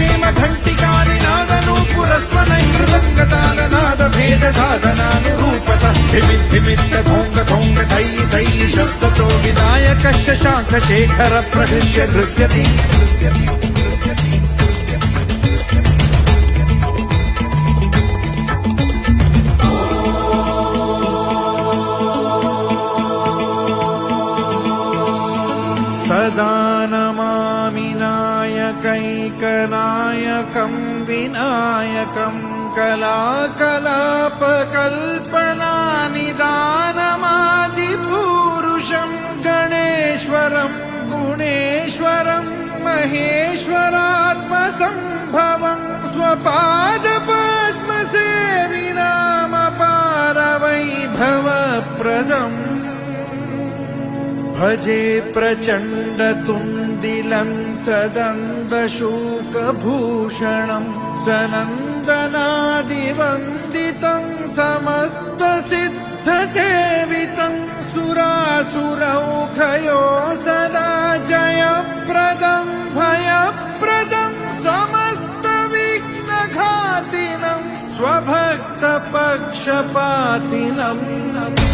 हेम घण्टिकानिनादनूपुरस्वनैर्मृदङ्गतालनादभेदसाधनानुरूपतः धिमिद्धिमित्त धोङ्ग धोङ्ग धै धै शब्दतो विनायकश्च शाङ्खशेखर प्रहृष्य नृत्यति सदा नमामि नायकैकनायकं विनायकं कलाकलापकल्पनानिदानमादिपुरुषं गणेश्वरं गुणेश्वरं महेश्वरात्मसम्भवं स्वपादपद्मसेविनामपारवैभवप्रदम् भजे प्रचण्डतुन्दिलं सदन्दशूकभूषणं सनन्दनादिवन्दितं समस्तसिद्धसेवितं सुरासुरौघयो सदा जयप्रदं भयप्रदं समस्तविघ्नघातिनं स्वभक्तपक्षपातिनम्